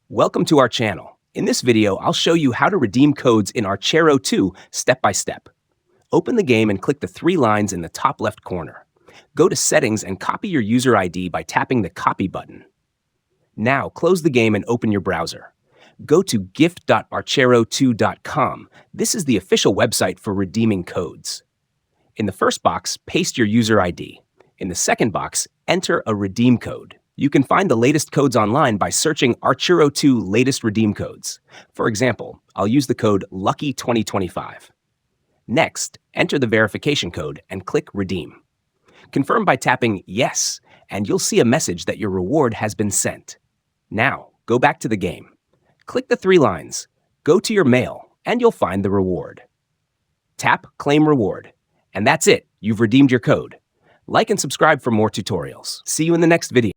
Welcome to our channel. In this video, I'll show you how to redeem codes in Archero 2 step by step. Open the game and click the three lines in the top left corner. Go to Settings and copy your user ID by tapping the Copy button. Now, close the game and open your browser. Go to gift.archero2.com. This is the official website for redeeming codes. In the first box, paste your user ID. In the second box, enter a redeem code. You can find the latest codes online by searching Archero 2 latest redeem codes. For example, I'll use the code LUCKY2025. Next, enter the verification code and click Redeem. Confirm by tapping Yes, and you'll see a message that your reward has been sent. Now, go back to the game. Click the three lines, go to your mail, and you'll find the reward. Tap Claim Reward, and that's it. You've redeemed your code. Like and subscribe for more tutorials. See you in the next video.